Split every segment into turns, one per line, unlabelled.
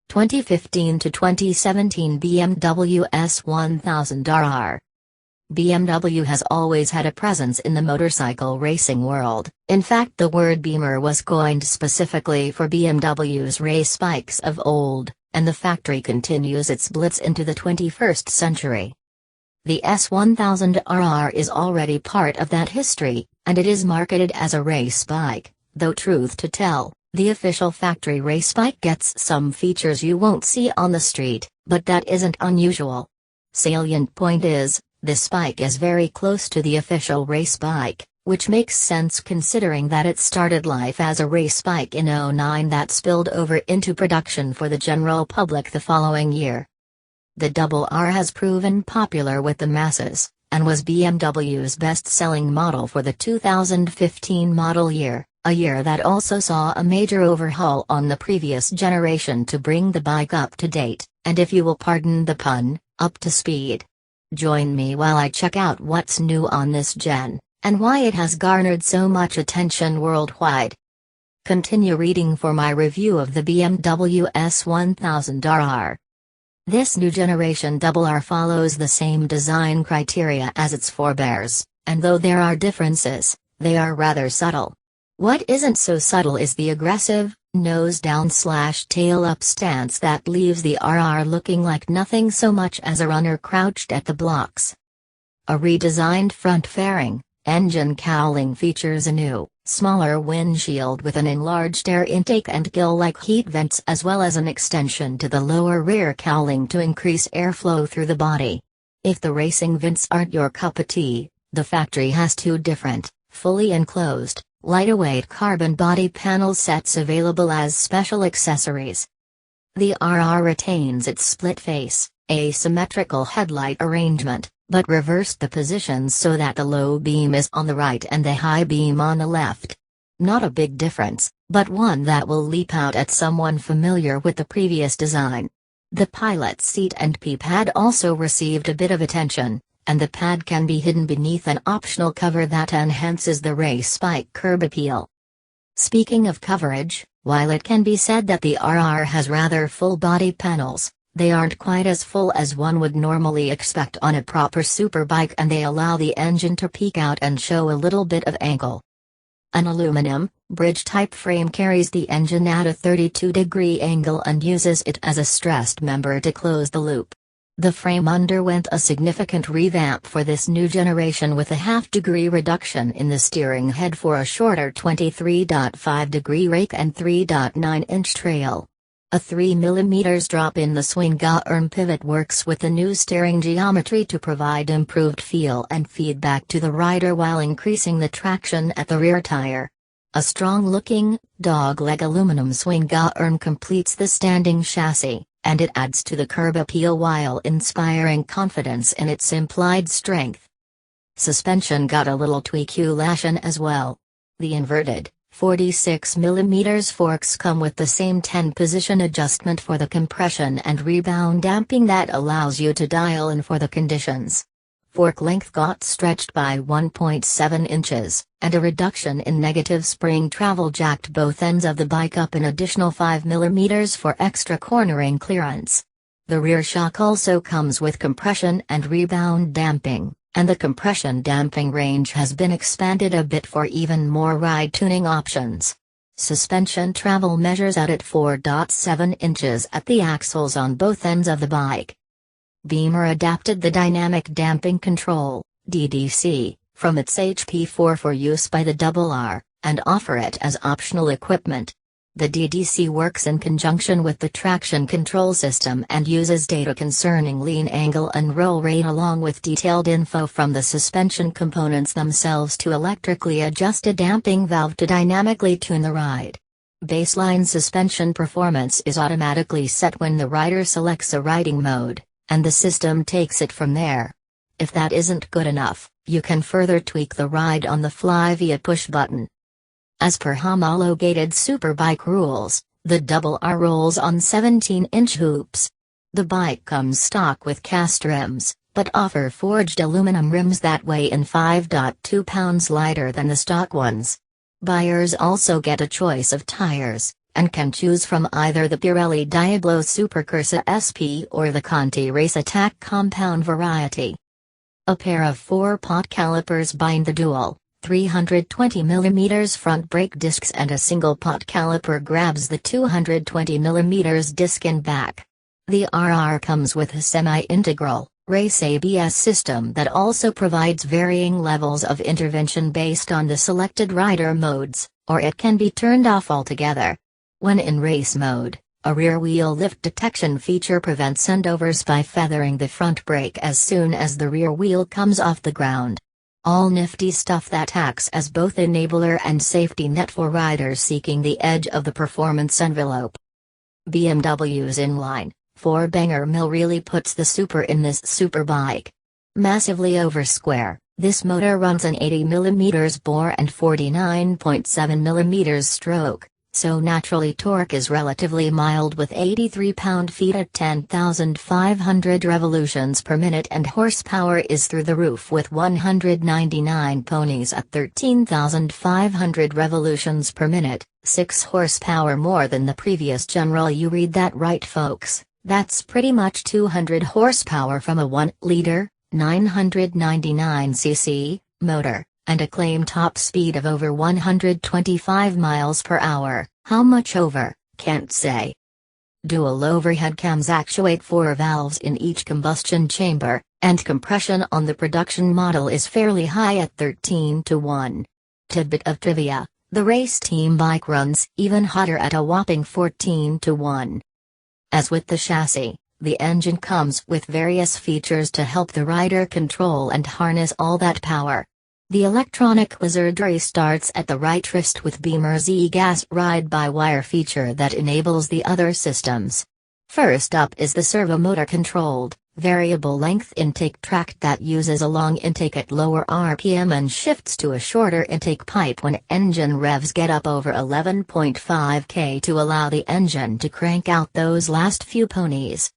2015 to 2017 BMW S 1000RR. BMW has always had a presence in the motorcycle racing world. In fact, the word Beamer was coined specifically for BMW's race bikes of old, and the factory continues its blitz into the 21st century. The S1000RR is already part of that history, and it is marketed as a race bike, though truth to tell, the official factory race bike gets some features you won't see on the street, but that isn't unusual. Salient point is, this bike is very close to the official race bike, which makes sense considering that it started life as a race bike in '09 that spilled over into production for the general public the following year. The Double R has proven popular with the masses, and was BMW's best-selling model for the 2015 model year, a year that also saw a major overhaul on the previous generation to bring the bike up to date, and if you will pardon the pun, up to speed. Join me while I check out what's new on this gen, and why it has garnered so much attention worldwide. Continue reading for my review of the BMW S1000RR. This new generation Double R follows the same design criteria as its forebears, and though there are differences, they are rather subtle. What isn't so subtle is the aggressive, nose-down/tail up stance that leaves the RR looking like nothing so much as a runner crouched at the blocks. A redesigned front fairing, engine cowling features a new, smaller windshield with an enlarged air intake and gill-like heat vents as well as an extension to the lower rear cowling to increase airflow through the body. If the racing vents aren't your cup of tea, the factory has two different, fully enclosed, lighter-weight carbon body panel sets available as special accessories. The RR retains its split face, asymmetrical headlight arrangement, but reversed the positions so that the low beam is on the right and the high beam on the left. Not a big difference, but one that will leap out at someone familiar with the previous design. The pilot seat and P-pad also received a bit of attention, and the pad can be hidden beneath an optional cover that enhances the race bike curb appeal. Speaking of coverage, while it can be said that the RR has rather full body panels, they aren't quite as full as one would normally expect on a proper superbike, and they allow the engine to peek out and show a little bit of angle. An aluminum, bridge-type frame carries the engine at a 32-degree angle and uses it as a stressed member to close the loop. The frame underwent a significant revamp for this new generation with a half-degree reduction in the steering head for a shorter 23.5-degree rake and 3.9-inch trail. A 3 mm drop in the swing arm pivot works with the new steering geometry to provide improved feel and feedback to the rider while increasing the traction at the rear tire. A strong-looking, dog-leg aluminum swing arm completes the standing chassis, and it adds to the curb appeal while inspiring confidence in its implied strength. Suspension got a little tweakulation as well. The inverted, 46 mm forks come with the same 10-position adjustment for the compression and rebound damping that allows you to dial in for the conditions. Fork length got stretched by 1.7 inches, and a reduction in negative spring travel jacked both ends of the bike up an additional 5 mm for extra cornering clearance. The rear shock also comes with compression and rebound damping, and the compression damping range has been expanded a bit for even more ride tuning options. Suspension travel measures out at 4.7 inches at the axles on both ends of the bike. Beamer adapted the dynamic damping control, DDC, from its HP4 for use by the Double R, and offer it as optional equipment. The DDC works in conjunction with the traction control system and uses data concerning lean angle and roll rate along with detailed info from the suspension components themselves to electrically adjust a damping valve to dynamically tune the ride. Baseline suspension performance is automatically set when the rider selects a riding mode, and the system takes it from there. If that isn't good enough, you can further tweak the ride on the fly via push button. As per homologated superbike rules, the Double R rolls on 17-inch hoops. The bike comes stock with cast rims, but offer forged aluminum rims that weigh in 5.2 pounds lighter than the stock ones. Buyers also get a choice of tires, and can choose from either the Pirelli Diablo Supercorsa SP or the Conti Race Attack compound variety. A pair of 4-pot calipers bind the dual 320mm front brake discs, and a single pot caliper grabs the 220mm disc in back. The RR comes with a semi-integral race ABS system that also provides varying levels of intervention based on the selected rider modes, or it can be turned off altogether. When in race mode, a rear wheel lift detection feature prevents sendovers by feathering the front brake as soon as the rear wheel comes off the ground. All nifty stuff that acts as both enabler and safety net for riders seeking the edge of the performance envelope. BMW's inline 4-banger mill really puts the super in this superbike. Massively over square, this motor runs an 80mm bore and 49.7mm stroke, so naturally torque is relatively mild with 83 pound-feet at 10,500 revolutions per minute, and horsepower is through the roof with 199 ponies at 13,500 revolutions per minute, 6 horsepower more than the previous General. You read that right, folks, that's pretty much 200 horsepower from a 1-liter, 999cc, motor, and a claimed top speed of over 125 miles per hour. How much over, can't say. Dual overhead cams actuate 4 valves in each combustion chamber, and compression on the production model is fairly high at 13:1. Tidbit of trivia: the race team bike runs even hotter at a whopping 14:1. As with the chassis, the engine comes with various features to help the rider control and harness all that power. The electronic wizardry starts at the right wrist with Beamer's e-gas ride-by-wire feature that enables the other systems. First up is the servo-motor-controlled, variable-length intake tract that uses a long intake at lower RPM and shifts to a shorter intake pipe when engine revs get up over 11.5 km to allow the engine to crank out those last few ponies.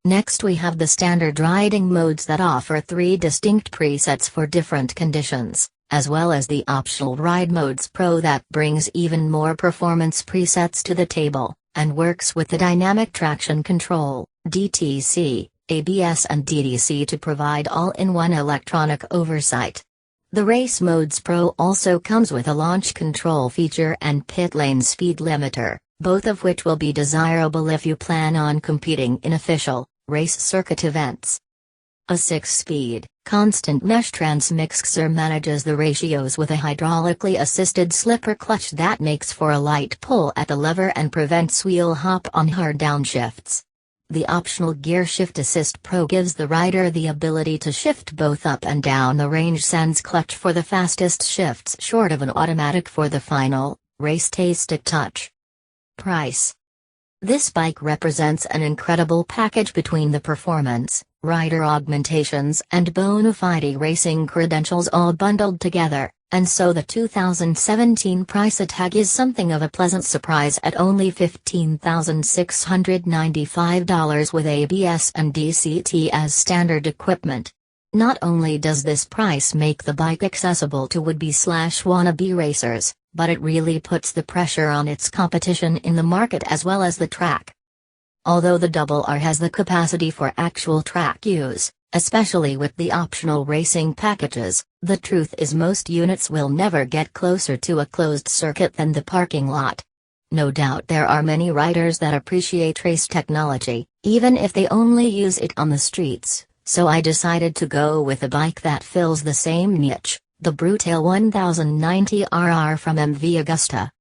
Next we have the standard riding modes that offer 3 distinct presets for different conditions, as well as the optional Ride Modes Pro that brings even more performance presets to the table, and works with the dynamic traction control, DTC, ABS and DDC to provide all-in-one electronic oversight. The Race Modes Pro also comes with a launch control feature and pit lane speed limiter, both of which will be desirable if you plan on competing in official race circuit events. A 6-speed, constant mesh transmixer manages the ratios with a hydraulically assisted slipper clutch that makes for a light pull at the lever and prevents wheel hop on hard downshifts. The optional Gear Shift Assist Pro gives the rider the ability to shift both up and down the range sans clutch for the fastest shifts short of an automatic for the final, race-tastic touch. Price. This bike represents an incredible package between the performance, rider augmentations and bona fide racing credentials all bundled together, and so the 2017 price tag is something of a pleasant surprise at only $15,695 with ABS and DCT as standard equipment. Not only does this price make the bike accessible to would-be/wannabe racers, but it really puts the pressure on its competition in the market as well as the track. Although the Double R has the capacity for actual track use, especially with the optional racing packages, the truth is most units will never get closer to a closed circuit than the parking lot. No doubt there are many riders that appreciate race technology, even if they only use it on the streets, so I decided to go with a bike that fills the same niche. The Brutail 1090RR from MV Agusta.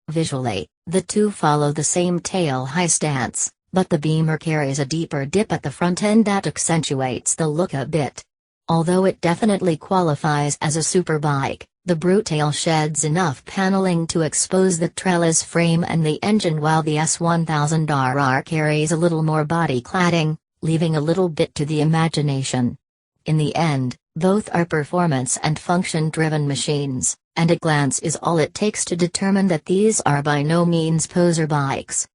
Visually, the two follow the same tail-high stance, but the Beamer carries a deeper dip at the front end that accentuates the look a bit. Although it definitely qualifies as a superbike, the Brutail sheds enough paneling to expose the trellis frame and the engine, while the S1000RR carries a little more body cladding, leaving a little bit to the imagination. In the end, both are performance and function-driven machines, and a glance is all it takes to determine that these are by no means poser bikes.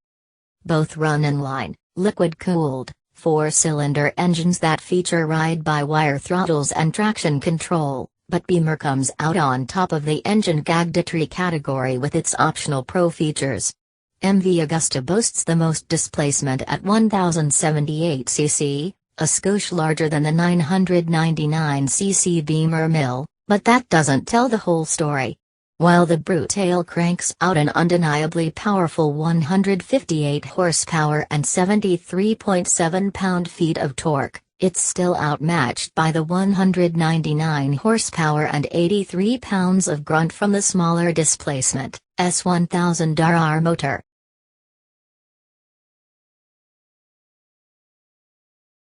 Both run inline, liquid-cooled, 4-cylinder engines that feature ride-by-wire throttles and traction control, but Beamer comes out on top of the engine gadgetry category with its optional Pro features. MV Agusta boasts the most displacement at 1078 cc, a skosh larger than the 999cc Beamer Mill, but that doesn't tell the whole story. While the Brutail cranks out an undeniably powerful 158 horsepower and 73.7 pound-feet of torque, it's still outmatched by the 199 horsepower and 83 pounds of grunt from the smaller displacement, S1000RR motor.